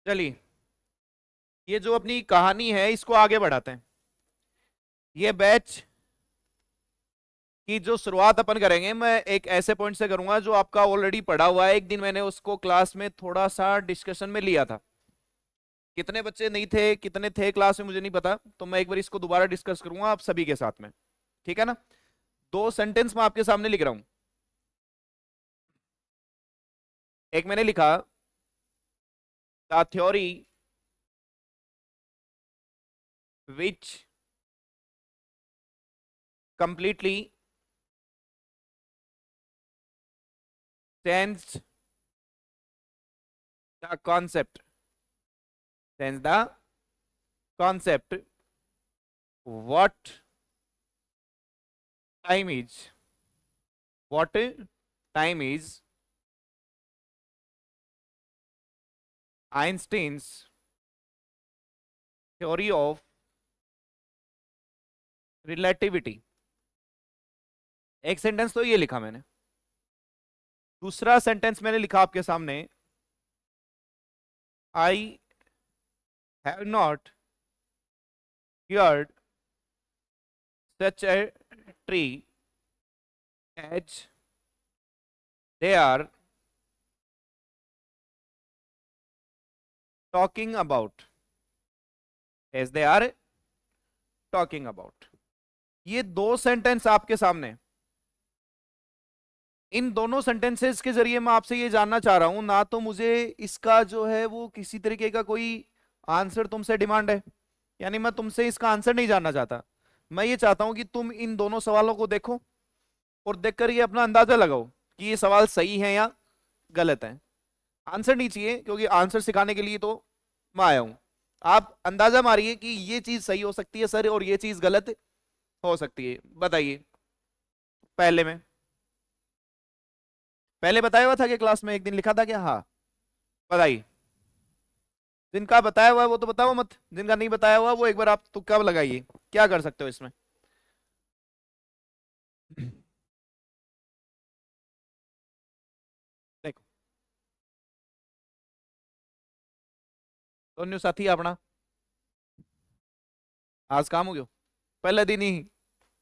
चलिए, ये जो अपनी कहानी है इसको आगे बढ़ाते हैं। ये बैच की जो शुरुआत अपन करेंगे, मैं एक ऐसे पॉइंट से करूंगा जो आपका ऑलरेडी पढ़ा हुआ है। एक दिन मैंने उसको क्लास में थोड़ा सा डिस्कशन में लिया था। कितने बच्चे नहीं थे, कितने थे क्लास में मुझे नहीं पता, तो मैं एक बार इसको दोबारा डिस्कस करूंगा आप सभी के साथ में। ठीक है ना? दो सेंटेंस मैं आपके सामने लिख रहा हूं। एक मैंने लिखा, the theory which completely changed the concept, change the concept what time is, what time is Einstein's theory of relativity. एक सेंटेंस तो ये लिखा मैंने। दूसरा सेंटेंस मैंने लिखा आपके सामने, आई have not heard such a tree as they are talking about, as they are talking about। ये दो सेंटेंस आपके सामने। इन दोनों सेंटेंसेस के जरिए मैं आपसे ये जानना चाह रहा हूं, ना तो मुझे इसका जो है वो किसी तरीके का कोई आंसर तुमसे डिमांड है, यानी मैं तुमसे इसका आंसर नहीं जानना चाहता। मैं ये चाहता हूं कि तुम इन दोनों सवालों को देखो और देखकर ये अपना अंदाजा लगाओ कि ये सवाल सही है या गलत है। आंसर नहीं चाहिए, क्योंकि आंसर सिखाने के लिए तो मैं आया हूं। आप अंदाजा मारिए कि ये चीज सही हो सकती है सर और ये चीज गलत हो सकती है। बताइए। पहले में पहले बताया हुआ था कि क्लास में एक दिन लिखा था क्या? हाँ, बताइए। जिनका बताया हुआ है वो तो बताओ मत, जिनका नहीं बताया हुआ वो एक बार आप तुक्का लगाइए। क्या कर सकते हो इसमें? देखो, दोनों साथी अपना आज काम हो गयो, पहले दिन ही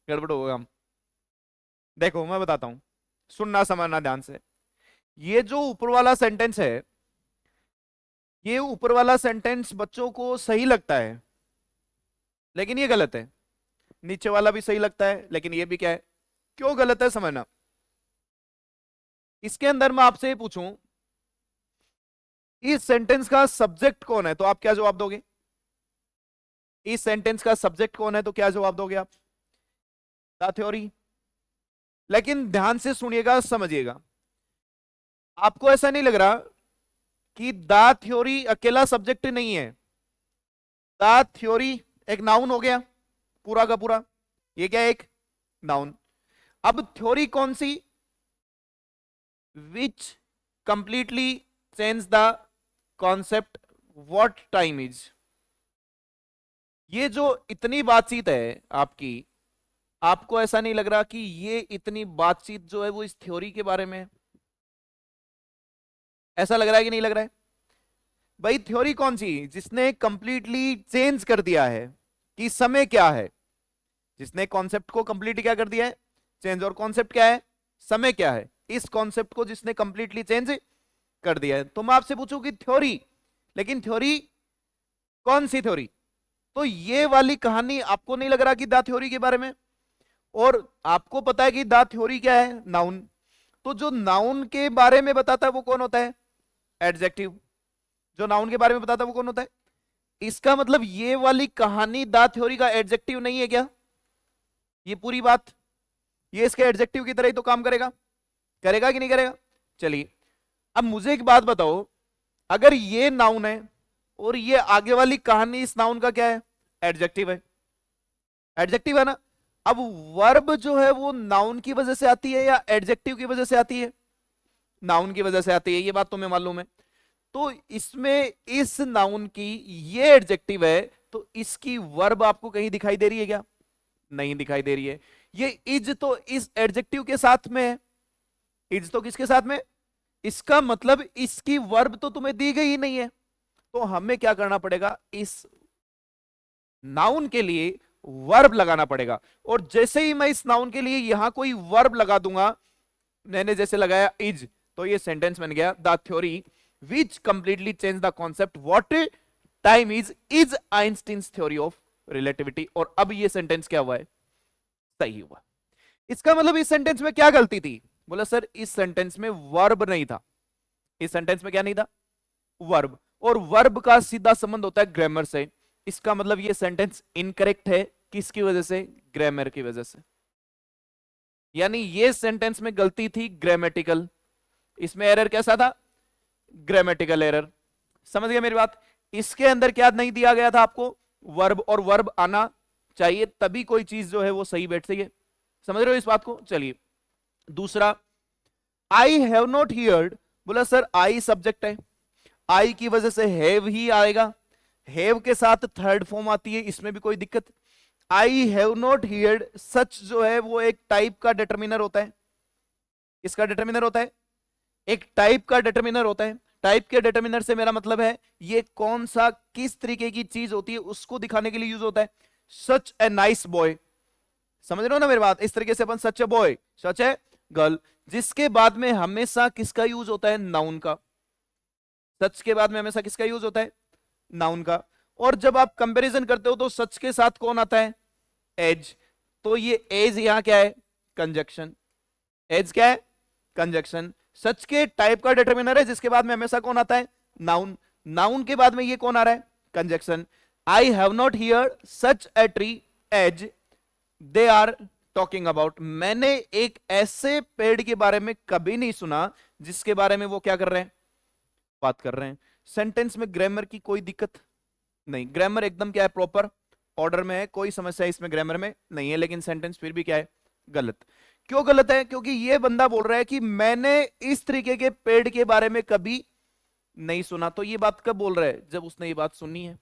गड़बड़ हो गया हम। देखो मैं बताता हूं, सुनना समझना ध्यान से। ये जो ऊपर वाला सेंटेंस है, ये ऊपर वाला सेंटेंस बच्चों को सही लगता है, लेकिन ये गलत है। नीचे वाला भी सही लगता है, लेकिन ये भी क्या है, क्यों गलत है समझना। इसके अंदर मैं आपसे ये पूछूं, इस सेंटेंस का सब्जेक्ट कौन है, तो आप क्या जवाब दोगे? इस सेंटेंस का सब्जेक्ट कौन है तो क्या जवाब दोगे आप? The theory. लेकिन ध्यान से सुनिएगा, समझिएगा। आपको ऐसा नहीं लग रहा कि द थ्योरी अकेला सब्जेक्ट नहीं है? द थ्योरी एक नाउन हो गया पूरा का पूरा। ये क्या है? एक नाउन। अब थ्योरी कौन सी? Which completely change the concept what time is. ये जो इतनी बातचीत है आपकी, आपको ऐसा नहीं लग रहा कि ये इतनी बातचीत जो है वो इस थ्योरी के बारे में है? ऐसा लग रहा है कि नहीं लग रहा है? भाई थ्योरी कौन सी जिसने कंप्लीटली चेंज कर दिया है कि समय क्या है, जिसने कॉन्सेप्ट को कंप्लीटली क्या कर दिया है, चेंज। और कॉन्सेप्ट क्या है? समय क्या है। इस कॉन्सेप्ट को जिसने कंप्लीटली चेंज कर दिया है। तो मैं आपसे पूछूं कि थ्योरी, लेकिन थ्योरी कौन सी थ्योरी? तो ये वाली कहानी आपको नहीं लग रहा कि द थ्योरी के बारे में? और आपको पता है कि द थ्योरी क्या है? नाउन। तो जो नाउन के बारे में बताता है वो कौन होता है? एडजेक्टिव। जो नाउन के बारे में बताता है वो कौन होता है? इसका मतलब ये वाली कहानी द थ्योरी का एडजेक्टिव नहीं है क्या? ये पूरी बात ये इसके एडजेक्टिव की तरह ही तो काम करेगा, करेगा कि नहीं करेगा? चलिए, अब मुझे एक बात बताओ, अगर ये नाउन है और ये आगे वाली कहानी इस नाउन का क्या है? एडजेक्टिव है। एडजेक्टिव है ना? अब वर्ब जो है वो नाउन की वजह से आती है या एडजेक्टिव की वजह से आती है? नाउन की वजह से आती है, ये बात तुम्हें मालूम है। तो इसमें इस नाउन की ये एडजेक्टिव है, तो इसकी वर्ब आपको कहीं दिखाई दे रही है क्या? नहीं दिखाई दे रही है। ये इज तो इस एडजेक्टिव के साथ में है। इज तो किसके साथ में? इसका मतलब इसकी वर्ब तो तुम्हें दी गई ही नहीं है। तो हमें क्या करना पड़ेगा, इस नाउन के लिए वर्ब लगाना पड़ेगा। और जैसे ही मैं इस नाउन के लिए यहां कोई वर्ब लगा दूंगा, मैंने जैसे लगाया इज, तो ये सेंटेंस बन गया, the theory which completely change the concept what time is Einstein's theory of relativity. और अब ये सेंटेंस क्या हुआ है, सही हुआ। इसका मतलब इस सेंटेंस में क्या गलती थी, बोला सर इस सेंटेंस में वर्ब नहीं था। इस सेंटेंस में क्या नहीं था, वर्ब। और वर्ब का सीधा संबंध होता है ग्रामर से। इसका मतलब ये सेंटेंस इनकरेक्ट है, किसकी वजह से, ग्रामर की वजह से। यानी ये सेंटेंस में गलती थी ग्रामेटिकल, इसमें एरर कैसा था, ग्रामेटिकल एरर। समझ गए मेरी बात। इसके अंदर क्या नहीं दिया गया था आपको, वर्ब, और वर्ब आना चाहिए तभी कोई चीज जो है वो सही बैठ सही है। समझ रहे हो इस बात को। चलिए दूसरा, आई हैव नॉट हियर्ड, बोला सर आई सब्जेक्ट है, आई की वजह से हैव ही आएगा, हैव के साथ थर्ड फॉर्म आती है, इसमें भी कोई दिक्कत। आई हैव नॉट हियर्ड सच जो है वो एक टाइप का डिटर्मिनर होता है। इसका डिटर्मिनर होता है, एक टाइप का डिटर्मिनर होता है। टाइप के डिटर्मिनर से मेरा मतलब है ये कौन सा किस तरीके की चीज होती है उसको दिखाने के लिए यूज होता है। सच ए नाइस बॉय, समझ रहे हो ना मेरी बात। इस तरीके से अपन सच a boy, such a girl, जिसके बाद में हमेशा किसका यूज होता है, नाउन का। सच के बाद में हमेशा किसका यूज होता है, नाउन का। और जब आप कंपैरिजन करते हो तो सच के साथ कौन आता है, एज। तो ये एज यहां क्या है, कंजक्शन। एज क्या है, कंजक्शन। सच के टाइप का डिटरमिनर है जिसके बाद में हमेशा कौन आता है, नाउन। नाउन के बाद में ये कौन आ रहा है, conjunction. I have not hear such a tree as they are talking about, मैंने एक ऐसे पेड़ के बारे में कभी नहीं सुना जिसके बारे में वो क्या कर रहे हैं, बात कर रहे हैं। सेंटेंस में ग्रामर की कोई दिक्कत नहीं, ग्रामर एकदम क्या है, प्रॉपर ऑर्डर में है, कोई समस्या इसमें ग्रामर में नहीं है। लेकिन सेंटेंस फिर भी क्या है, गलत। क्यों गलत है, क्योंकि ये बंदा बोल रहा है कि मैंने इस तरीके के पेड़ के बारे में कभी नहीं सुना। तो ये बात कब बोल रहा है, जब उसने ये बात सुनी है।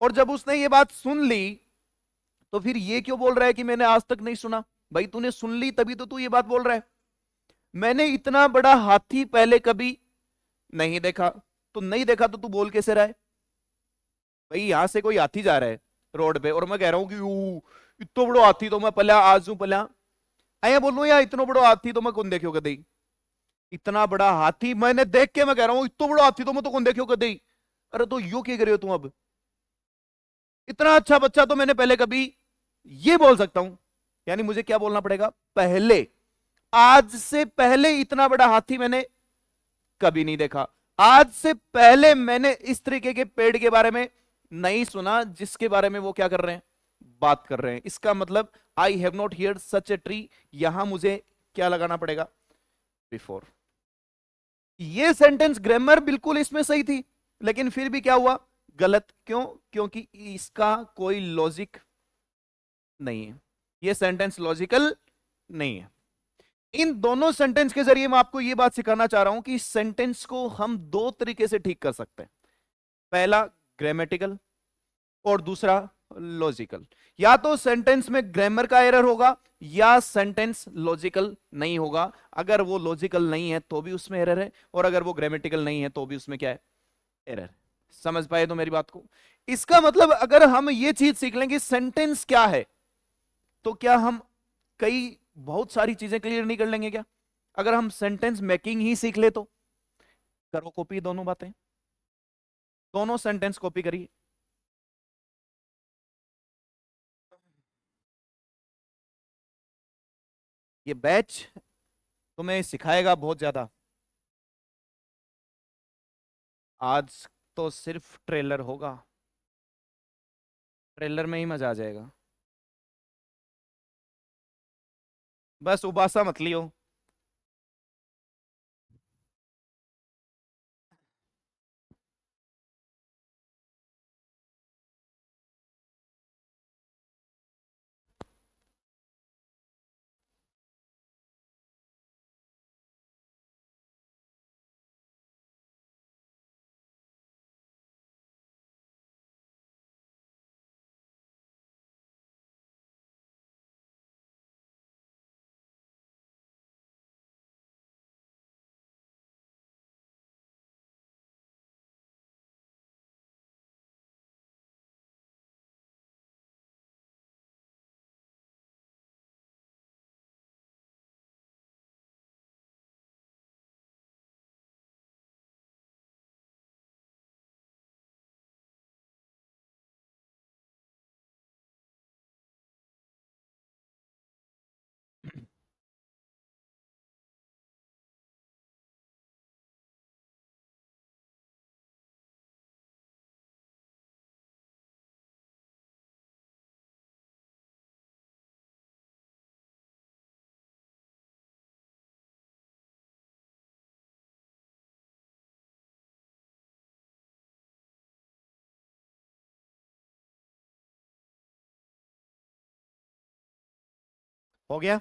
और जब उसने ये बात सुन ली तो फिर ये क्यों बोल रहा है कि मैंने आज तक नहीं सुना। भाई तूने सुन ली तभी तो तू ये बात बोल रहा है। मैंने इतना बड़ा हाथी पहले कभी नहीं देखा, तो नहीं देखा तो तू बोल कैसे रहा है। भाई यहां से कोई हाथी जा रहा है रोड पे और मैं कह रहा हूं कि इतना बड़ो हाथी तो मैं पला आज हूं पला, आया बोलूं या इतना बड़ो हाथी तो मैं कौन देखियो कदई। इतना बड़ा हाथी मैंने देख के मैं कह रहा हूं इतना बड़ा हाथी तो मैं तो कौन देखियो कदई। अरे तो यो क्या कर रहे हो तुम अब, इतना अच्छा बच्चा तो मैंने पहले कभी, ये बोल सकता हूं। यानी मुझे क्या बोलना पड़ेगा, पहले, आज से पहले इतना बड़ा हाथी मैंने कभी नहीं देखा। आज से पहले मैंने इस तरीके के पेड़ के बारे में नहीं सुना जिसके बारे में वो क्या कर रहे हैं, बात कर रहे हैं। इसका मतलब आई have not hear such a tree, यहां मुझे क्या लगाना पड़ेगा, बिफोर। ये सेंटेंस ग्रामर बिल्कुल इसमें सही थी, लेकिन फिर भी क्या हुआ, गलत। क्यों, क्योंकि इसका कोई लॉजिक नहीं है, ये सेंटेंस लॉजिकल नहीं है। इन दोनों सेंटेंस के जरिए मैं आपको यह बात सिखाना चाह रहा हूं कि सेंटेंस को हम दो तरीके से ठीक कर सकते हैं। पहला ग्रामेटिकल और दूसरा लॉजिकल। या तो सेंटेंस में ग्रामर का एरर होगा या सेंटेंस लॉजिकल नहीं होगा। अगर वो लॉजिकल नहीं है तो भी उसमें एरर है, और अगर वो ग्रामेटिकल नहीं है तो भी उसमें क्या है, एरर। समझ पाए तो मेरी बात को। इसका मतलब अगर हम ये चीज सीख लेंगे सेंटेंस क्या है, तो क्या हम कई बहुत सारी चीजें क्लियर नहीं कर लेंगे क्या। अगर हम सेंटेंस मेकिंग ही सीख ले तो करो कॉपी दोनों बातें, दोनों सेंटेंस कॉपी करिए। ये बैच तुम्हें सिखाएगा बहुत ज्यादा। आज तो सिर्फ ट्रेलर होगा, ट्रेलर में ही मजा आ जाएगा। बस उबासा मत लियो। हो गया?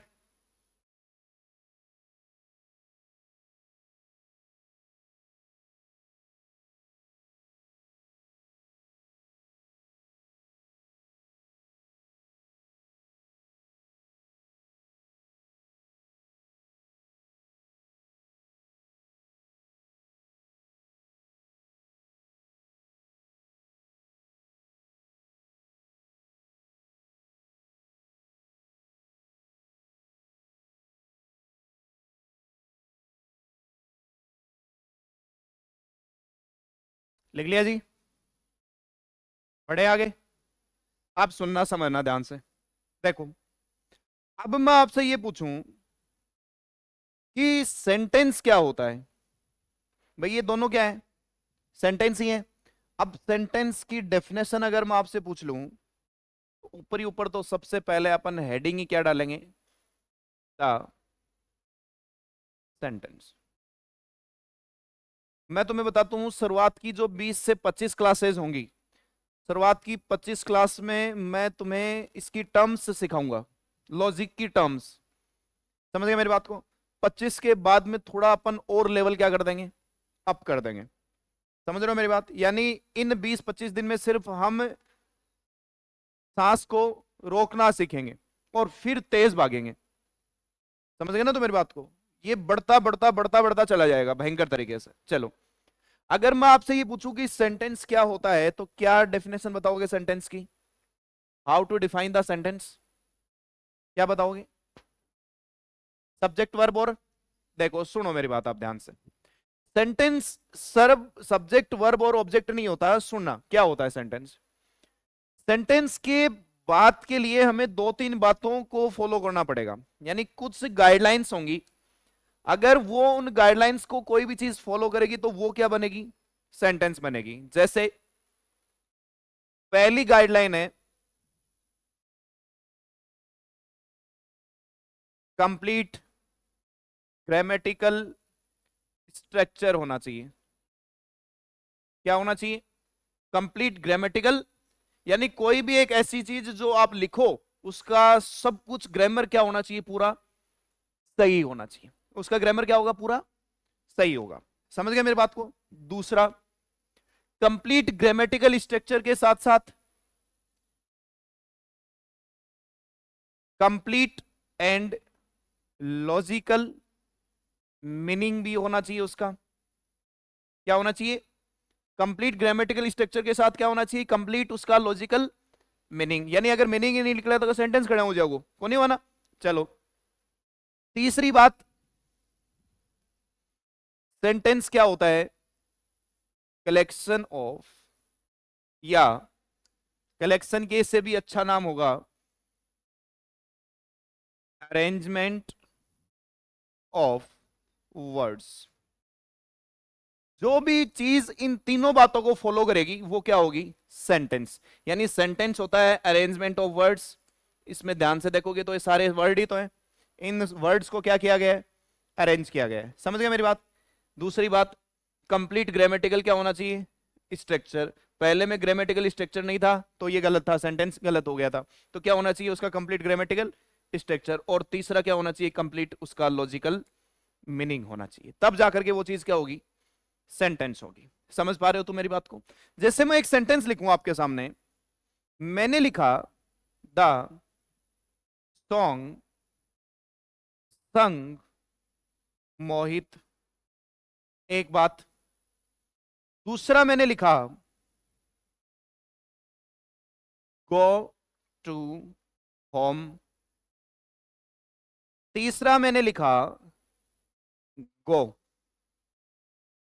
लिख लिया जी? बढ़े आगे? आप सुनना समझना ध्यान से। देखो, अब मैं आपसे ये पूछूं कि सेंटेंस क्या होता है। भाई ये दोनों क्या है? सेंटेंस ही है। अब सेंटेंस की डेफिनेशन अगर मैं आपसे पूछ लूं, तो ऊपर ही ऊपर तो सबसे पहले अपन हेडिंग ही क्या डालेंगे? The sentence. मैं तुम्हें बताता हूं, शुरुआत की जो 20 से 25 क्लासेस होंगी, शुरुआत की 25 क्लास में मैं तुम्हें इसकी टर्म्स सिखाऊंगा, लॉजिक की टर्म्स। समझ गए मेरी बात को? 25 के बाद में थोड़ा अपन और लेवल क्या कर देंगे, अप कर देंगे। समझ रहे हो मेरी बात? यानी इन 20-25 दिन में सिर्फ हम सांस को रोकना सीखेंगे और फिर तेज भागेंगे। समझ गए ना तो मेरी बात को? ये बढ़ता बढ़ता बढ़ता बढ़ता चला जाएगा भयंकर तरीके से। चलो, अगर मैं आपसे ये पूछूं कि सेंटेंस क्या होता है, तो क्या डेफिनेशन बताओगे सेंटेंस की? How to define the sentence, क्या बताओगे? सब्जेक्ट वर्ब और, देखो सुनो मेरी बात आप ध्यान से। सेंटेंस सर्व सब्जेक्ट वर्ब और ऑब्जेक्ट नहीं होता है। सुनना, क्या होता है सेंटेंस? सेंटेंस के बात के लिए हमें 2-3 बातों को फॉलो करना पड़ेगा, यानी कुछ गाइडलाइंस होंगी। अगर वो उन गाइडलाइंस को कोई भी चीज फॉलो करेगी तो वो क्या बनेगी? सेंटेंस बनेगी। जैसे पहली गाइडलाइन है कंप्लीट ग्रामेटिकल स्ट्रक्चर होना चाहिए। क्या होना चाहिए? कंप्लीट ग्रामेटिकल, यानी कोई भी एक ऐसी चीज जो आप लिखो, उसका सब कुछ ग्रामर क्या होना चाहिए? पूरा सही होना चाहिए। उसका ग्रामर क्या होगा? पूरा सही होगा। समझ गए मेरी बात को? दूसरा, कंप्लीट ग्रामेटिकल स्ट्रक्चर के साथ साथ कंप्लीट एंड लॉजिकल मीनिंग भी होना चाहिए उसका। क्या होना चाहिए? कंप्लीट ग्रामेटिकल स्ट्रक्चर के साथ क्या होना चाहिए? कंप्लीट उसका लॉजिकल मीनिंग। यानी अगर मीनिंग ही नहीं निकला तो सेंटेंस खड़ा हो जाओगे, को नहीं माना? चलो, तीसरी बात, सेंटेंस क्या होता है? कलेक्शन ऑफ, या कलेक्शन के से भी अच्छा नाम होगा अरेंजमेंट ऑफ वर्ड्स। जो भी चीज इन तीनों बातों को फॉलो करेगी वो क्या होगी? सेंटेंस। यानी सेंटेंस होता है अरेंजमेंट ऑफ वर्ड्स। इसमें ध्यान से देखोगे तो ये सारे वर्ड ही तो हैं। इन वर्ड्स को क्या किया गया है? अरेंज किया गया है। समझ गए मेरी बात? दूसरी बात, कंप्लीट ग्रामेटिकल क्या होना चाहिए? स्ट्रक्चर। पहले में ग्रामेटिकल स्ट्रक्चर नहीं था तो ये गलत था, सेंटेंस गलत हो गया था। तो क्या होना चाहिए? उसका कंप्लीट ग्रामेटिकल स्ट्रक्चर। और तीसरा क्या होना चाहिए? कंप्लीट उसका लॉजिकल मीनिंग होना चाहिए। तब जाकर के वो चीज क्या होगी? सेंटेंस होगी। समझ पा रहे हो तुम मेरी बात को? जैसे मैं एक सेंटेंस लिखूं आपके सामने, मैंने लिखा द सॉन्ग संग मोहित। एक बात। दूसरा मैंने लिखा गो टू होम। तीसरा मैंने लिखा गो।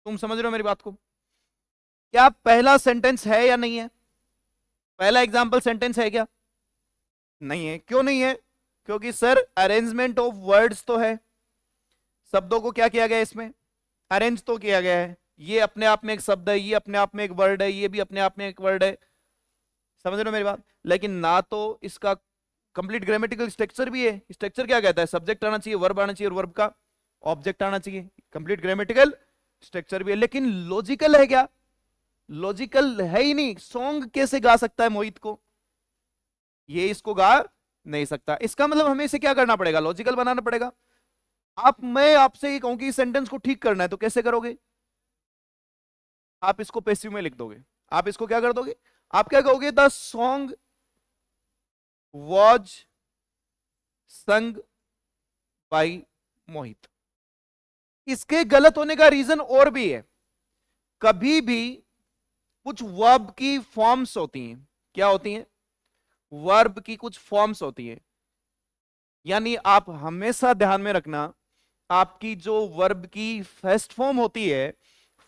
तुम समझ रहे हो मेरी बात को? क्या पहला सेंटेंस है या नहीं है? पहला एग्जाम्पल सेंटेंस है क्या? नहीं है। क्यों नहीं है? क्योंकि सर अरेंजमेंट ऑफ वर्ड्स तो है। शब्दों को क्या किया गया है इसमें? अरेंज तो किया गया है। ये अपने आप में एक शब्द है, ये अपने आप में एक वर्ड है, ये भी अपने आप में एक वर्ड है। समझ रहे हो मेरी बात? लेकिन ना तो इसका कंप्लीट ग्रामेटिकल स्ट्रक्चर भी है। स्ट्रक्चर क्या कहता है? सब्जेक्ट आना चाहिए, वर्ब आना चाहिए, और वर्ब का ऑब्जेक्ट आना चाहिए। कंप्लीट ग्रामेटिकल स्ट्रक्चर भी है, लेकिन लॉजिकल है क्या? लॉजिकल है ही नहीं। सॉन्ग कैसे गा सकता है मोहित को? ये इसको गा नहीं सकता। इसका मतलब हमें इसे क्या करना पड़ेगा, लॉजिकल बनाना पड़ेगा। मैं आपसे ये कहूं कि इस सेंटेंस को ठीक करना है तो कैसे करोगे, आप इसको पैसिव में लिख दोगे। आप इसको क्या कर दोगे, आप क्या कहोगे, the song was sung by Mohit. इसके गलत होने का रीजन और भी है। कभी भी कुछ वर्ब की फॉर्म्स होती हैं, क्या होती हैं, वर्ब की कुछ फॉर्म्स होती हैं। यानी आप हमेशा ध्यान में रखना, आपकी जो वर्ब की फर्स्ट फॉर्म होती है,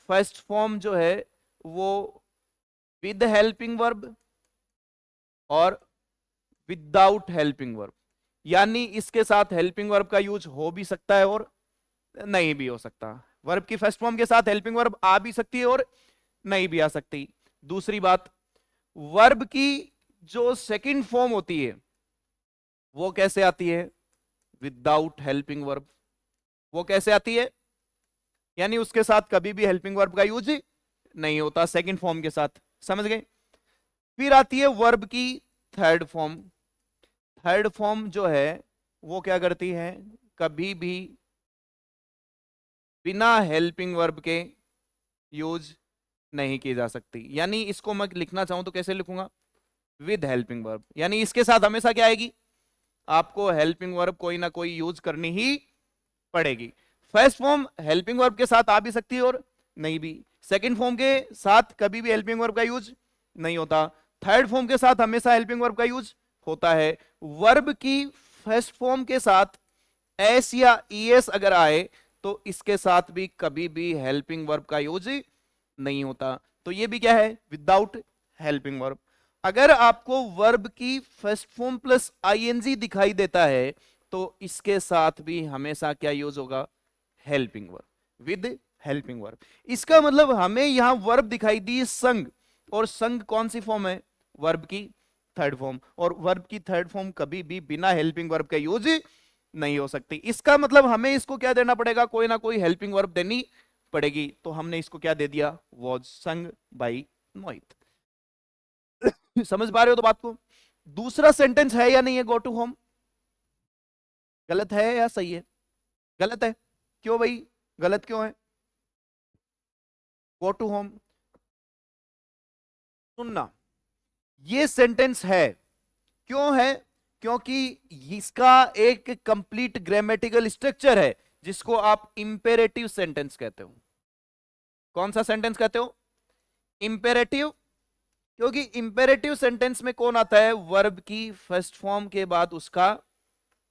फर्स्ट फॉर्म जो है वो विद हेल्पिंग वर्ब और विदाउट हेल्पिंग वर्ब। यानी इसके साथ हेल्पिंग वर्ब का यूज हो भी सकता है और नहीं भी हो सकता। वर्ब की फर्स्ट फॉर्म के साथ हेल्पिंग वर्ब आ भी सकती है और नहीं भी आ सकती। दूसरी बात, वर्ब की जो सेकंड फॉर्म होती है वो कैसे आती है, विदाउट हेल्पिंग वर्ब। वो कैसे आती है, यानी उसके साथ कभी भी हेल्पिंग वर्ब का यूज नहीं होता सेकंड फॉर्म के साथ, समझ गए। फिर आती है वर्ब की थर्ड फॉर्म। थर्ड फॉर्म जो है वो क्या करती है, कभी भी बिना हेल्पिंग वर्ब के यूज नहीं की जा सकती। यानी इसको मैं लिखना चाहूं तो कैसे लिखूंगा, विद हेल्पिंग वर्ब। यानी इसके साथ हमेशा क्या आएगी, आपको हेल्पिंग वर्ब कोई ना कोई यूज करनी ही पड़ेगी। फर्स्ट फॉर्म हेल्पिंग वर्ब के साथ आ भी सकती है और नहीं भी। सेकंड फॉर्म के साथ कभी भी हेल्पिंग वर्ब का यूज नहीं होता। थर्ड फॉर्म के साथ हमेशा हेल्पिंग वर्ब का यूज होता है। वर्ब की फर्स्ट फॉर्म के साथ एस या ईएस अगर आए तो इसके साथ भी कभी भी हेल्पिंग वर्ब का यूज नहीं होता। तो ये भी क्या है, विदाउट हेल्पिंग वर्ब। अगर आपको वर्ब की फर्स्ट फॉर्म प्लस आईएनजी दिखाई देता है तो इसके साथ भी हमेशा क्या यूज होगा, helping verb, with helping verb. इसका मतलब हमें यहां वर्ब दिखाई दी संग, और संग कौन सी फॉर्म है, वर्ब की थर्ड फॉर्म। और वर्ब की थर्ड फॉर्म कभी भी बिना हेल्पिंग वर्ब का यूज नहीं हो सकती। इसका मतलब हमें इसको क्या देना पड़ेगा, कोई ना कोई हेल्पिंग वर्ब देनी पड़ेगी। तो हमने इसको क्या दे दिया, वॉज संग बाई मोहित। समझ पा रहे हो तो बात को। दूसरा सेंटेंस है या नहीं है, गो टू होम, गलत है या सही है, गलत है। क्यों भाई, गलत क्यों है, गो टू होम, सुनना, ये सेंटेंस है। क्यों है, क्योंकि इसका एक कंप्लीट ग्रामेटिकल स्ट्रक्चर है जिसको आप इंपेरेटिव सेंटेंस कहते हो। कौन सा सेंटेंस कहते हो, इंपेरेटिव। क्योंकि इंपेरेटिव सेंटेंस में कौन आता है, वर्ब की फर्स्ट फॉर्म के बाद उसका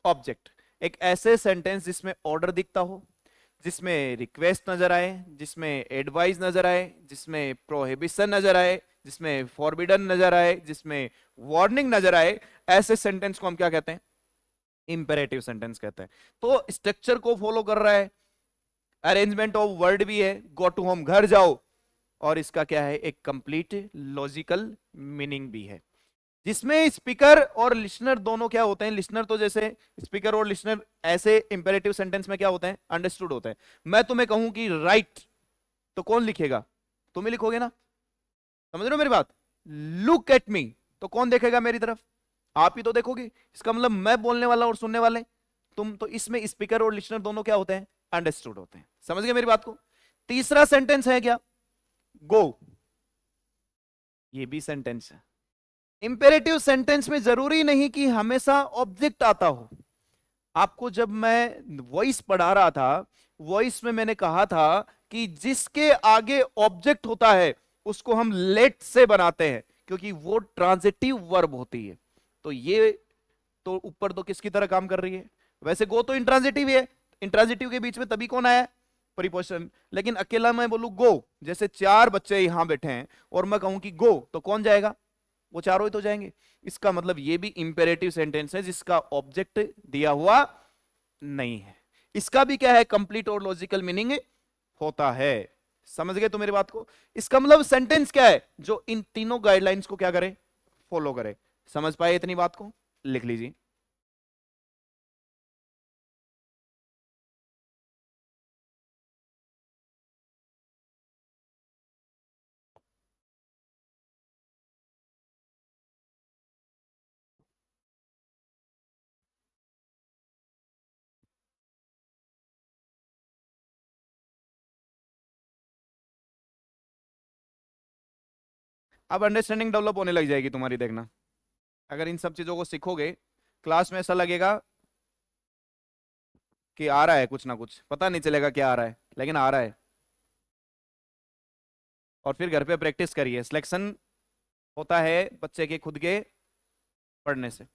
ऑब्जेक्ट। एक ऐसे सेंटेंस जिसमें ऑर्डर दिखता हो, जिसमें रिक्वेस्ट नजर आए, जिसमें एडवाइस नजर आए, जिसमें प्रोहिबिशन नजर आए, जिसमें फॉरबिडन नजर आए, जिसमें वार्निंग नजर आए, ऐसे सेंटेंस को हम क्या कहते हैं, इंपेरेटिव सेंटेंस कहते हैं। तो स्ट्रक्चर को फॉलो कर रहा है, अरेंजमेंट ऑफ वर्ड भी है, गो टू होम घर जाओ, और इसका क्या है, एक कंप्लीट लॉजिकल मीनिंग भी है, जिसमें स्पीकर और लिसनर दोनों क्या होते हैं। लिसनर तो जैसे स्पीकर और लिसनर ऐसे इंपेरेटिव सेंटेंस में क्या होते हैं, अंडरस्टूड होते हैं। मैं तुम्हें कहूं कि राइट, तो कौन लिखेगा, तुम ही लिखोगे ना, समझ रहे हो मेरी बात। लुक एट मी, तो कौन देखेगा मेरी तरफ, आप ही तो देखोगे। इसका मतलब मैं बोलने वाला और सुनने वाले तुम। तो इसमें स्पीकर और लिसनर दोनों क्या होते हैं, अंडरस्टूड होते हैं। समझ गए मेरी बात को। तीसरा सेंटेंस है क्या, गो, ये भी सेंटेंस है। इंपेरेटिव सेंटेंस में जरूरी नहीं कि हमेशा ऑब्जेक्ट आता हो। आपको जब मैं वॉइस पढ़ा रहा था, वॉइस में मैंने कहा था कि जिसके आगे ऑब्जेक्ट होता है उसको हम लेट से बनाते हैं, क्योंकि वो ट्रांजिटिव वर्ब होती है। तो ये तो ऊपर तो किसकी तरह काम कर रही है, वैसे गो तो इंट्रांजिटिव है, इंट्रांजिटिव के बीच में तभी कौन आया, प्रीपोजिशन। लेकिन अकेला मैं बोलूं गो, जैसे चार बच्चे यहां बैठे हैं और मैं कहूं कि गो, तो कौन जाएगा, वो चारों ही तो जाएंगे। इसका मतलब ये भी इंपेरेटिव सेंटेंस है जिसका ऑब्जेक्ट दिया हुआ नहीं है। इसका भी क्या है, कंप्लीट और लॉजिकल मीनिंग होता है। समझ गए तो मेरी बात को। इसका मतलब सेंटेंस क्या है, जो इन तीनों गाइडलाइंस को क्या करे, फॉलो करे। समझ पाए इतनी बात को, लिख लीजिए। अब अंडरस्टैंडिंग डेवलप होने लग जाएगी तुम्हारी, देखना। अगर इन सब चीजों को सीखोगे, क्लास में ऐसा लगेगा कि आ रहा है कुछ ना कुछ, पता नहीं चलेगा क्या आ रहा है, लेकिन आ रहा है। और फिर घर पे प्रैक्टिस करिए। सिलेक्शन होता है बच्चे के खुद के पढ़ने से।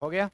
हो गया?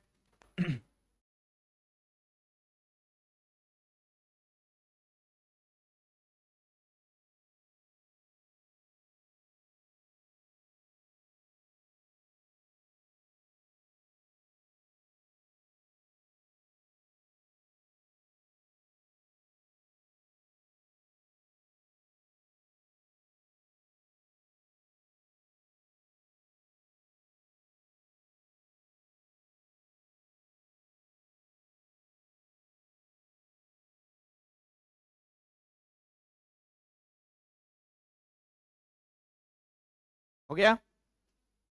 हो गया?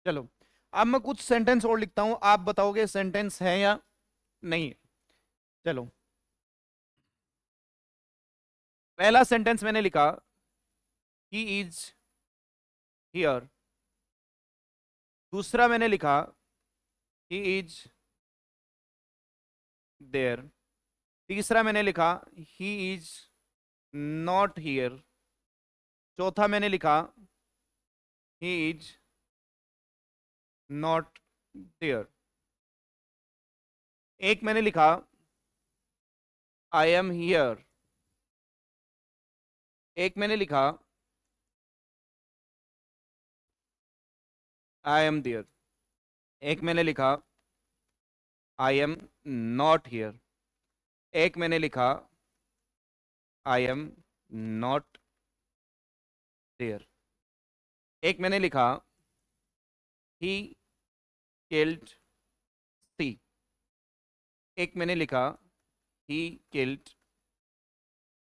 चलो, अब मैं कुछ सेंटेंस और लिखता हूं, आप बताओगे सेंटेंस है या नहीं है। चलो, पहला सेंटेंस मैंने लिखा, ही इज हियर। दूसरा मैंने लिखा, ही इज देयर। तीसरा मैंने लिखा, ही इज नॉट हियर। चौथा मैंने लिखा, ही इज नॉट देयर। एक मैंने लिखा, आई एम हियर। एक मैंने लिखा, आई एम देयर। एक मैंने लिखा, आई एम नॉट हियर। एक मैंने लिखा, आई एम नॉट देयर। एक मैंने लिखा, ही किल्ड सी। एक मैंने लिखा, ही किल्ड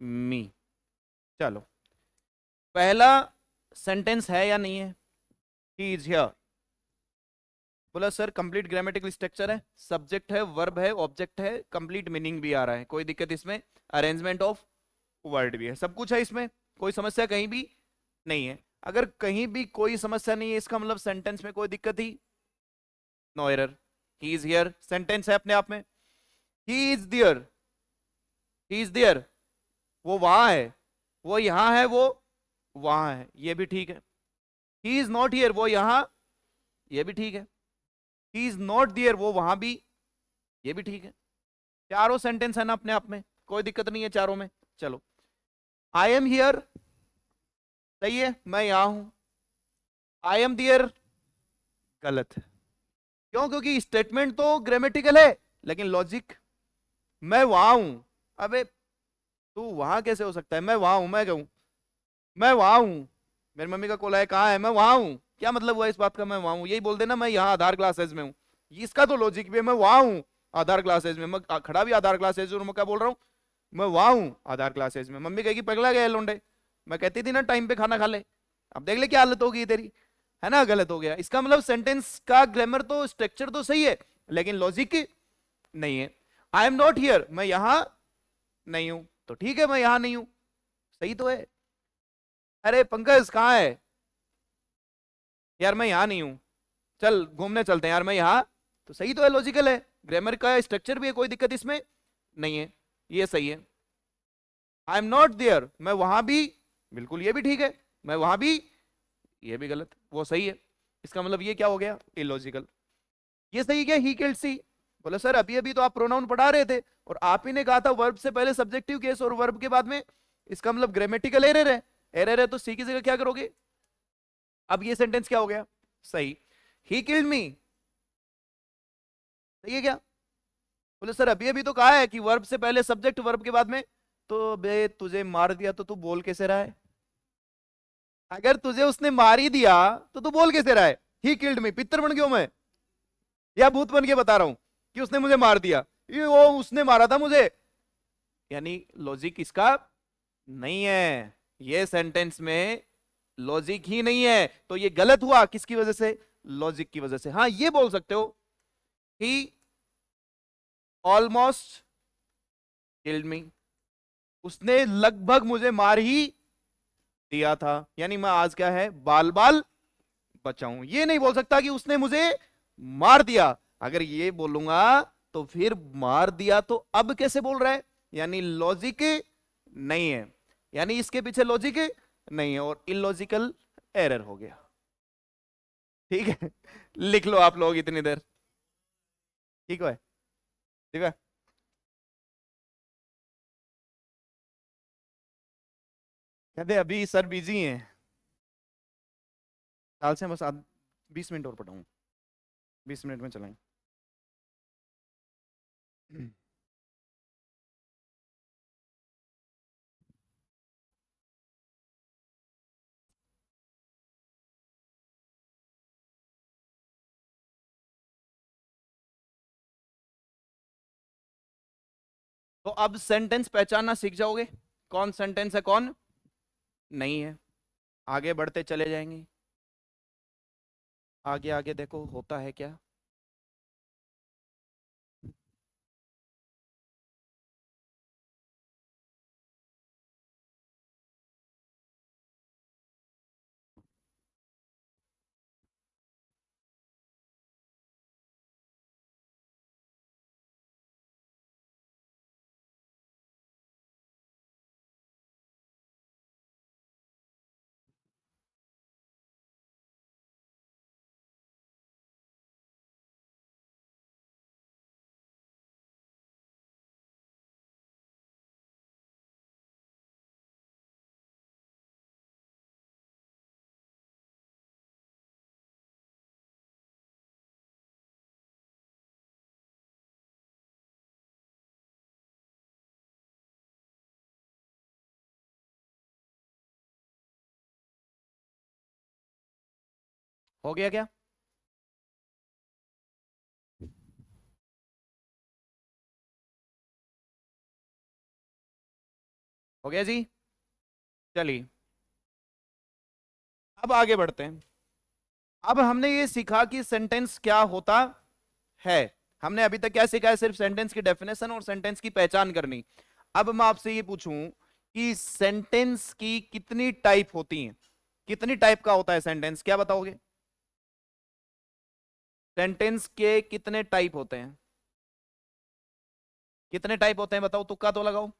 मी। चलो, पहला सेंटेंस है या नहीं है? ही इज हियर। बोला सर कंप्लीट ग्रामेटिकल स्ट्रक्चर है, सब्जेक्ट है, वर्ब है, ऑब्जेक्ट है, कंप्लीट मीनिंग भी आ रहा है, कोई दिक्कत इसमें? अरेंजमेंट ऑफ वर्ड भी है, सब कुछ है इसमें, कोई समस्या कहीं भी नहीं है। अगर कहीं भी कोई समस्या नहीं है, इसका मतलब सेंटेंस में कोई दिक्कत ही, no error. He is here sentence है अपने आप में। He is there, he is there, वो वहां है, वो यहां है, वो वहां है, ये भी ठीक है। ही इज नॉट हियर, वो यहां, ये भी ठीक है। ही इज नॉट देयर, वो वहां भी, ये भी ठीक है। चारों सेंटेंस है ना अपने आप में, कोई दिक्कत नहीं है चारों में। चलो, आई एम हियर सही है, मैं यहां हूं। आई एम देयर गलत है। क्यों? क्योंकि स्टेटमेंट तो ग्रामेटिकल है, लेकिन लॉजिक, मैं वहां हूं। अबे तू वहां कैसे हो सकता है? मैं वहां हूं, मैं कहूं मैं वहां हूं, मेरी मम्मी का कॉल है, कहाँ है, मैं वहां हूं, क्या मतलब हुआ इस बात का, मैं वहां हूं, यही बोल देना मैं यहाँ आधार क्लासेज में हूँ, इसका तो लॉजिक भी है, मैं वहां हूँ आधार क्लासेज में, मैं खड़ा भी आधार क्लासेज और मैं क्या बोल रहा हूँ, मैं वहां हूँ आधार क्लासेज में। मम्मी कहेगी पगला गया है लोंडे, मैं कहती थी ना टाइम पे खाना खा ले, अब देख ले क्या हालत होगी तेरी, है ना, गलत हो गया। इसका मतलब सेंटेंस का ग्रामर तो स्ट्रक्चर तो सही है लेकिन लॉजिक नहीं है। आई एम नॉट हियर, मैं यहां नहीं हूं, तो ठीक है मैं यहां नहीं हूं, सही तो है। अरे पंकज कहाँ है, यार मैं यहां नहीं हूं, चल घूमने चलते हैं यार, मैं यहां, तो सही तो है, लॉजिकल है, ग्रामर का स्ट्रक्चर भी है, कोई दिक्कत इसमें नहीं है, ये सही है। आई एम नॉट देयर, मैं वहां भी, बिल्कुल ये भी ठीक है, मैं वहां भी, ये भी गलत, वो सही है। इसका मतलब ये क्या हो गया, इलॉजिकल। ये सही क्या, ही किल्ड सी, बोले सर अभी अभी तो आप प्रोनाउन पढ़ा रहे थे और आप ही ने कहा था वर्ब से पहले सब्जेक्टिव केस और वर्ब के बाद में, इसका मतलब ग्रामेटिकल एरर है, एरर है तो सी की जगह क्या करोगे। अब ये सेंटेंस क्या हो गया, सही। ही किल्ड मी, सही है क्या, बोले सर अभी अभी तो कहा है कि वर्ब से पहले सब्जेक्ट वर्ब के बाद में, तो बे तुझे मार दिया तो तू बोल कैसे रहा है, अगर तुझे उसने मार ही दिया तो तू बोल कैसे रहा है, ही किल्ड मी, पितर बन गया मैं या भूत बन के बता रहा हूं कि उसने मुझे मार दिया, ये वो उसने मारा था मुझे, यानी लॉजिक इसका नहीं है, ये सेंटेंस में लॉजिक ही नहीं है, तो ये गलत हुआ किसकी वजह से, लॉजिक की वजह से। हाँ ये बोल सकते हो ही ऑलमोस्ट किल्ड मी, उसने लगभग मुझे मार ही दिया था, यानी मैं आज क्या है बाल बाल बचाऊं, ये नहीं बोल सकता कि उसने मुझे मार दिया, अगर ये बोलूंगा तो फिर मार दिया तो अब कैसे बोल रहा है, यानी लॉजिक नहीं है, यानी इसके पीछे लॉजिक नहीं है और इलॉजिकल एरर हो गया। ठीक है लिख लो आप लोग इतनी देर, ठीक है, ठीक है। कहते अभी सर बिजी हैं, साल से बस 20 मिनट और पढ़ाऊँ, 20 मिनट में चलाएं। तो अब सेंटेंस पहचानना सीख जाओगे, कौन सेंटेंस है कौन नहीं है, आगे बढ़ते चले जाएंगे, आगे आगे देखो होता है क्या। हो गया क्या, हो गया जी, चलिए अब आगे बढ़ते हैं। अब हमने ये सीखा कि सेंटेंस क्या होता है, हमने अभी तक क्या सीखा है, सिर्फ सेंटेंस की डेफिनेशन और सेंटेंस की पहचान करनी। अब मैं आपसे ये पूछूं कि सेंटेंस की कितनी टाइप होती हैं, कितनी टाइप का होता है सेंटेंस, क्या बताओगे, सेंटेंस के कितने टाइप होते हैं, कितने टाइप होते हैं बताओ, तुक्का तो लगाओ,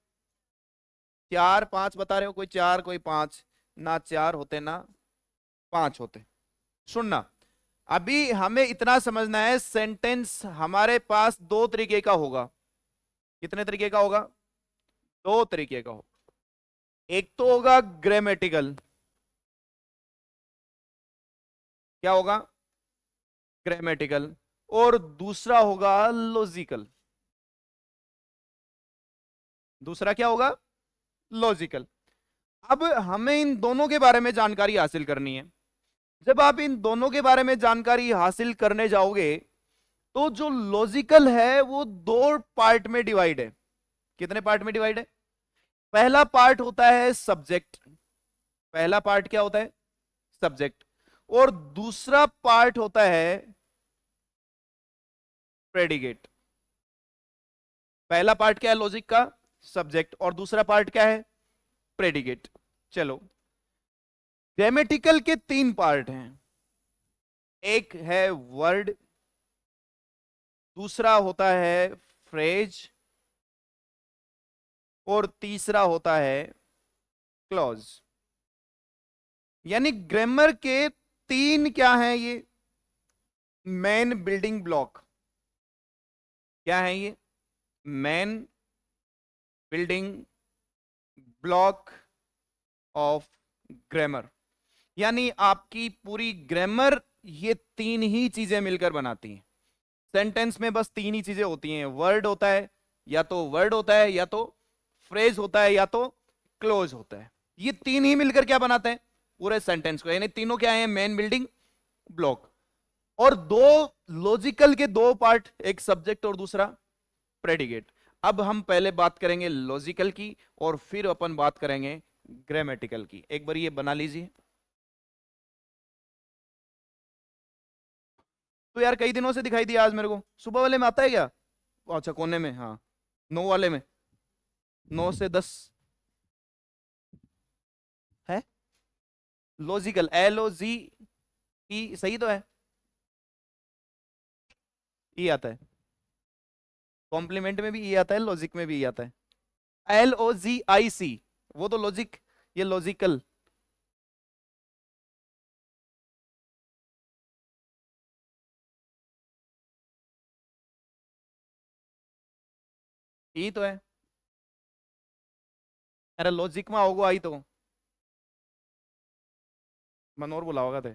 4 5 बता रहे हो, कोई 4 कोई 5, ना 4 होते ना 5 होते। सुनना, अभी हमें इतना समझना है सेंटेंस हमारे पास दो तरीके का होगा, कितने तरीके का होगा, दो तरीके का होगा, एक तो होगा ग्रामेटिकल, क्या होगा, ग्रामेटिकल, और दूसरा होगा लॉजिकल, दूसरा क्या होगा, लॉजिकल। अब हमें इन दोनों के बारे में जानकारी हासिल करनी है। जब आप इन दोनों के बारे में जानकारी हासिल करने जाओगे तो जो लॉजिकल है वो दो पार्ट में डिवाइड है। कितने पार्ट में डिवाइड है? पहला पार्ट होता है सब्जेक्ट। पहला पार्ट क्या होता है? सब्जेक्ट। और दूसरा पार्ट होता है प्रेडिकेट। पहला पार्ट क्या है लॉजिक का? सब्जेक्ट। और दूसरा पार्ट क्या है? प्रेडिकेट। चलो, ग्रामेटिकल के तीन पार्ट हैं। एक है वर्ड, दूसरा होता है फ्रेज, और तीसरा होता है क्लॉज। यानी ग्रामर के तीन क्या हैं ये मेन बिल्डिंग ब्लॉक? क्या है ये main building block of grammar? यानी आपकी पूरी ग्रामर ये तीन ही चीजें मिलकर बनाती हैं। सेंटेंस में बस तीन ही चीजें होती हैं, वर्ड होता है, या तो वर्ड होता है, या तो फ्रेज होता है, या तो क्लोज होता है। ये तीन ही मिलकर क्या बनाते हैं? पूरे सेंटेंस को। यानी तीनों क्या है? Main building block. और दो लॉजिकल के दो पार्ट, एक सब्जेक्ट और दूसरा प्रेडिकेट। अब हम पहले बात करेंगे लॉजिकल की और फिर अपन बात करेंगे ग्रामेटिकल की। एक बार ये बना लीजिए। तो यार कई दिनों से दिखाई दिया आज मेरे को। सुबह वाले में आता है क्या? अच्छा, कोने में, हाँ। 9 वाले में, 9 से 10 है लॉजिकल, LOGE। सही तो है? ई आता है, कॉम्प्लीमेंट में भी ई आता है, लॉजिक में भी ई आता है। LOGIC, वो तो लॉजिक, ये लॉजिकल। ई तो है। अरे लॉजिक में होगा आई तो मनोर बोला होगा थे।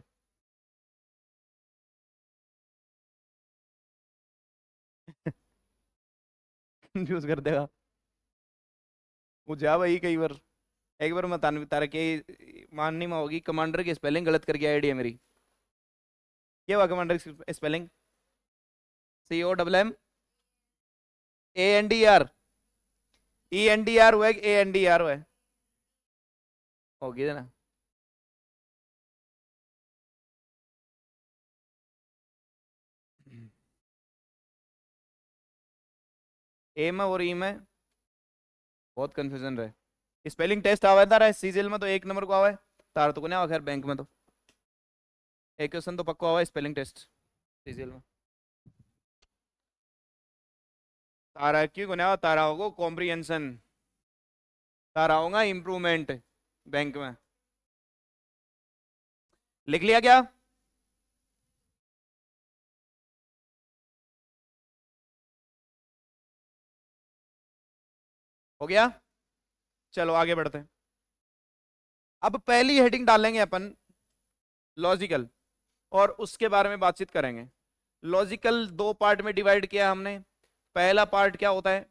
कंफ्यूज कर देगा वो। जा भाई कई बार, एक बार मैं तार के माननी में होगी, कमांडर की स्पेलिंग गलत करके आईडी है मेरी। क्या हुआ कमांडर की स्पेलिंग? COMMANDR, ENDR हुआ, ANDR हुआ होगी ना। ए में और ई में बहुत कंफ्यूजन रहे। स्पेलिंग टेस्ट आवा था रहा सीजीएल में तो 1 नंबर को आवा है। तार तो को नहीं आवा, खैर बैंक में तो एक क्वेश्चन तो पक्का हुआ स्पेलिंग टेस्ट सीजीएल में। तारा क्यों को नहीं आवा? तारा होगा कॉम्प्रिहेंशन, तारा होगा इम्प्रूवमेंट बैंक में। लिख लिया क्या? हो गया? चलो आगे बढ़ते हैं। अब पहली हेडिंग डालेंगे अपन लॉजिकल, और उसके बारे में बातचीत करेंगे। लॉजिकल दो पार्ट में डिवाइड किया हमने। पहला पार्ट क्या होता है?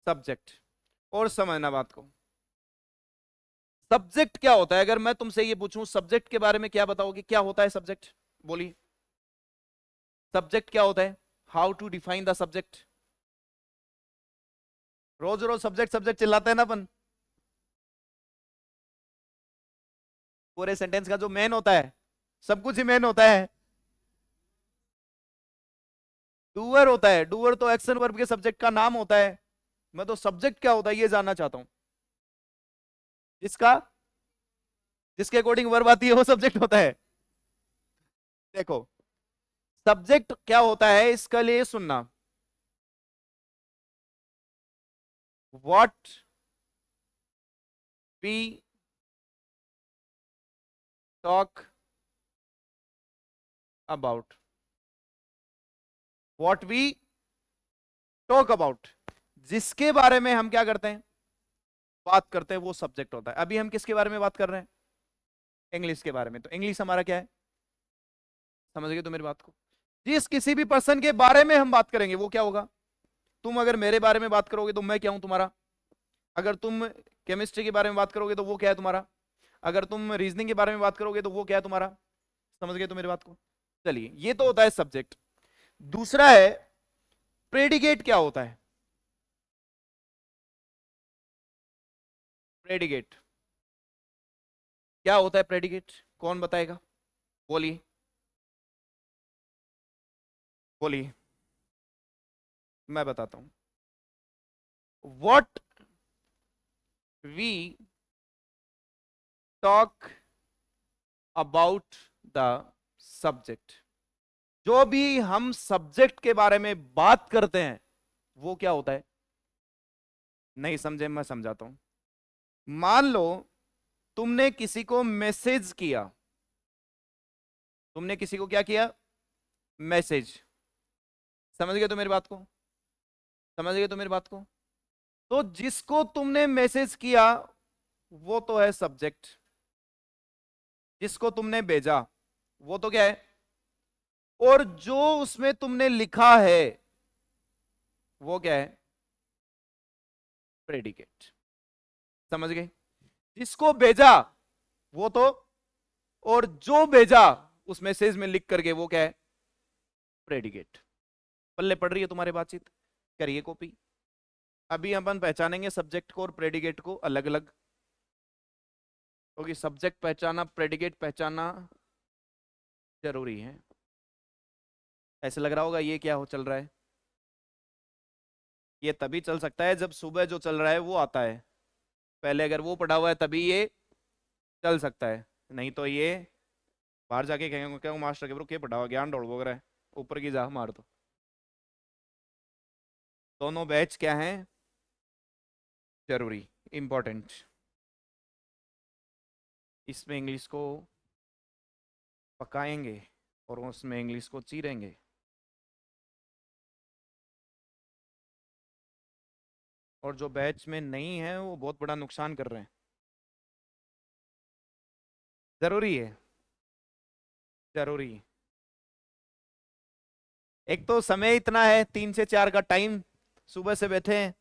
सब्जेक्ट। और समझना बात को, सब्जेक्ट क्या होता है? अगर मैं तुमसे ये पूछूं सब्जेक्ट के बारे में क्या बताओगे? क्या होता है सब्जेक्ट? बोलिए, सब्जेक्ट क्या होता है? How to define the subject? रोज रोज सब्जेक्ट सब्जेक्ट चिल्लाते हैं ना अपन। पूरे सेंटेंस का जो मेन होता है, सब कुछ ही मेन होता है, डूअर होता है। डूअर तो एक्शन वर्ब के सब्जेक्ट का नाम होता है। मैं तो सब्जेक्ट क्या होता है ये जानना चाहता हूं। जिसका, जिसके अकॉर्डिंग वर्ब आती है वो सब्जेक्ट होता है। देखो, सब्जेक्ट क्या होता है इसका लिए सुनना। What we talk about, what we talk about, जिसके बारे में हम क्या करते हैं? बात करते हैं, वो सब्जेक्ट होता है। अभी हम किसके बारे में बात कर रहे हैं? इंग्लिश के बारे में। तो इंग्लिश हमारा क्या है? समझ गए तो मेरी बात को? जिस किसी भी पर्सन के बारे में हम बात करेंगे वो क्या होगा? तुम अगर मेरे बारे में बात करोगे तो मैं क्या हूं तुम्हारा? अगर तुम केमिस्ट्री के बारे में बात करोगे तो वो क्या है तुम्हारा, अगर तुम रीजनिंग के बारे में बात करोगे तो वो क्या है तुम्हारा, समझ गए तो मेरी बात को। चलिए, ये तो होता है सब्जेक्ट। दूसरा है प्रेडिकेट। क्या होता है प्रेडिकेट? क्या होता है प्रेडिकेट, कौन बताएगा? बोलिए बोलिए, मैं बताता हूं। What we talk about the subject, जो भी हम सब्जेक्ट के बारे में बात करते हैं वो क्या होता है? नहीं समझे, मैं समझाता हूं। मान लो तुमने किसी को मैसेज किया, तुमने किसी को क्या किया, मैसेज। समझ गए तो मेरी बात को, समझ गए तो मेरी बात को। तो जिसको तुमने मैसेज किया वो तो है सब्जेक्ट, जिसको तुमने भेजा वो तो क्या है, और जो उसमें तुमने लिखा है वो क्या है, प्रेडिकेट। समझ गए? जिसको भेजा वो तो, और जो भेजा उस मैसेज में लिख करके वो क्या है, प्रेडिकेट। पल्ले पड़ रही है तुम्हारे बातचीत? करिए कॉपी। अभी अपन पहचानेंगे सब्जेक्ट को और प्रेडिकेट को अलग अलग, क्योंकि सब्जेक्ट पहचाना प्रेडिकेट पहचाना जरूरी है। ऐसे लग रहा होगा ये क्या हो चल रहा है, ये तभी चल सकता है जब सुबह जो चल रहा है वो आता है। पहले अगर वो पढ़ा हुआ है तभी ये चल सकता है, नहीं तो ये बाहर जाके कहेंगे क्या मास्टर के ब्रो क्या पढ़ा हुआ, ज्ञान डोल वगैरह है, ऊपर की जा मार दो। दोनों बैच क्या हैं, जरूरी, इंपॉर्टेंट। इसमें इंग्लिश को पकाएंगे और उसमें इंग्लिश को चीरेंगे। और जो बैच में नहीं है वो बहुत बड़ा नुकसान कर रहे हैं। जरूरी है, जरूरी है। एक तो समय इतना है, 3 से 4 का टाइम, सुबह से बैठे हैं।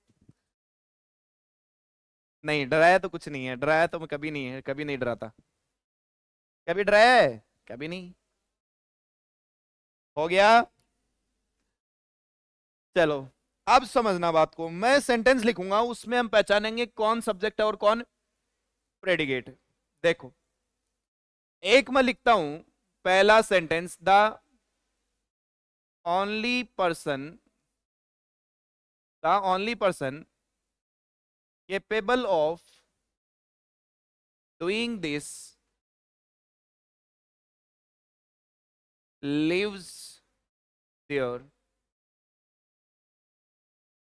नहीं डराया तो कुछ नहीं है, डराया तो मैं कभी नहीं है, कभी नहीं डराता। कभी डराया है? कभी नहीं। हो गया। चलो, अब समझना बात को। मैं सेंटेंस लिखूंगा, उसमें हम पहचानेंगे कौन सब्जेक्ट है और कौन प्रेडिकेट। देखो, एक मैं लिखता हूं, पहला sentence, the only person, the only person capable of doing this lives there।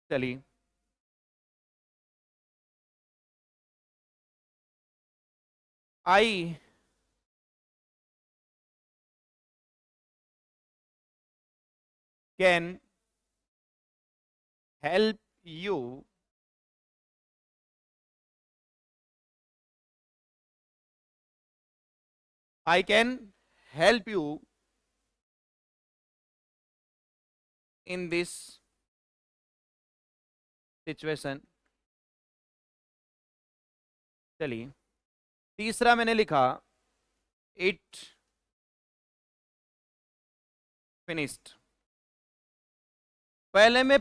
चलिए, I can help you I can help you in this situation। चलिए, तीसरा मैंने लिखा, इट फिनिश्ड। पहले में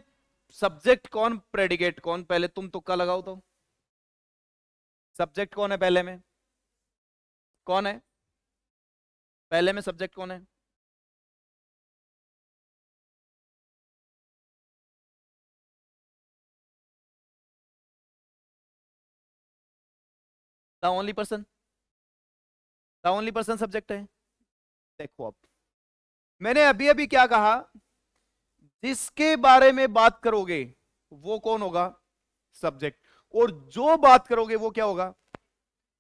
सब्जेक्ट कौन प्रेडिकेट कौन, पहले तुम तुक्का लगाओ तो। सब्जेक्ट कौन है पहले में, कौन है पहले में सब्जेक्ट कौन है? The only person, the only person subject है। देखो, अब मैंने अभी अभी क्या कहा, जिसके बारे में बात करोगे वो कौन होगा, सब्जेक्ट। और जो बात करोगे वो क्या होगा।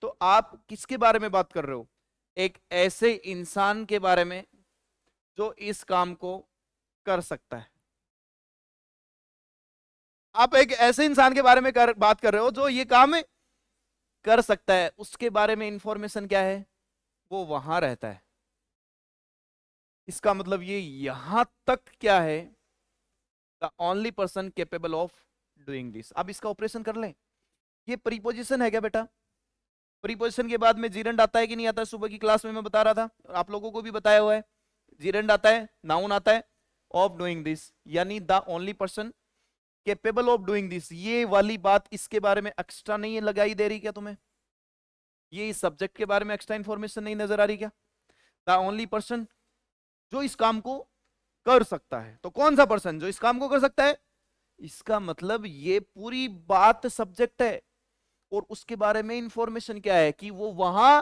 तो आप किसके बारे में बात कर रहे हो, एक ऐसे इंसान के बारे में जो इस काम को कर सकता है। आप एक ऐसे इंसान के बारे में बात कर रहे हो जो ये काम कर सकता है, उसके बारे में इंफॉर्मेशन क्या है, वो वहां रहता है। इसका मतलब ये यहां तक क्या है, the only person capable of doing this. अब इसका ऑपरेशन कर लें। ये प्रीपोजिशन है क्या बेटा? प्रीपोजिशन के बाद में जीरंड आता है कि नहीं आता? सुबह की क्लास में मैं बता रहा था, आप लोगों को भी बताया हुआ है। जीरंड आता है, नाउन आता है, ऑफ डूइंग दिस, यानी the only person capable of doing this. ये वाली बात इसके बारे में एक्स्ट्रा नहीं है लगाई दे रही क्या तुम्हें? ये इस सब्जेक्ट के बारे में एक्स्ट्रा इंफॉर्मेशन नहीं नजर आ रही क्या? द ओनली पर्सन जो इस काम को कर सकता है। तो कौन सा पर्सन जो इस काम को कर सकता है? इसका मतलब ये पूरी बात सब्जेक्ट है और उसके बारे में इंफॉर्मेशन क्या है कि वो वहां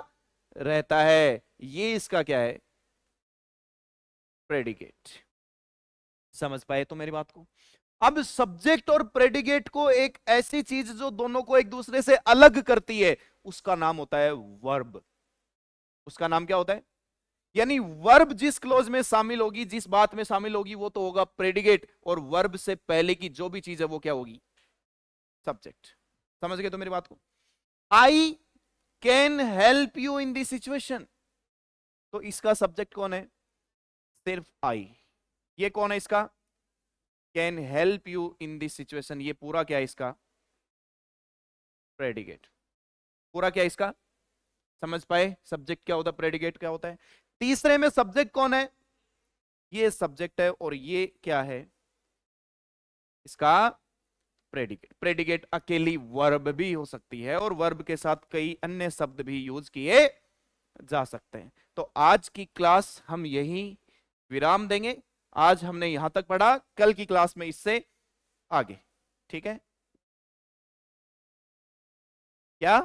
रहता है। ये इसका क्या है? प्रेडिकेट। समझ पाए तो मेरी बात को? अब सब्जेक्ट और प्रेडिकेट को एक ऐसी चीज जो दोनों को एक दूसरे से अलग करती है, उसका नाम होता है वर्ब। उसका नाम क्या होता है? यानी वर्ब जिस क्लोज में शामिल होगी, जिस बात में शामिल होगी, वो तो होगा प्रेडिकेट, और वर्ब से पहले की जो भी चीज है वो क्या होगी? सब्जेक्ट। समझ गए तो मेरी बात को? I can help you in this situation, तो इसका सब्जेक्ट कौन है? सिर्फ आई। ये कौन है इसका? Can help you in this situation. ये पूरा क्या है इसका? प्रेडिकेट। पूरा क्या है इसका? समझ पाए सब्जेक्ट क्या होता है, प्रेडिकेट क्या होता है? तीसरे में सब्जेक्ट कौन है? ये सब्जेक्ट है और ये क्या है इसका? प्रेडिकेट। प्रेडिकेट अकेली वर्ब भी हो सकती है और वर्ब के साथ कई अन्य शब्द भी यूज किए जा सकते हैं। तो आज की क्लास हम यही विराम देंगे। आज हमने यहां तक पढ़ा, कल की क्लास में इससे आगे। ठीक है क्या?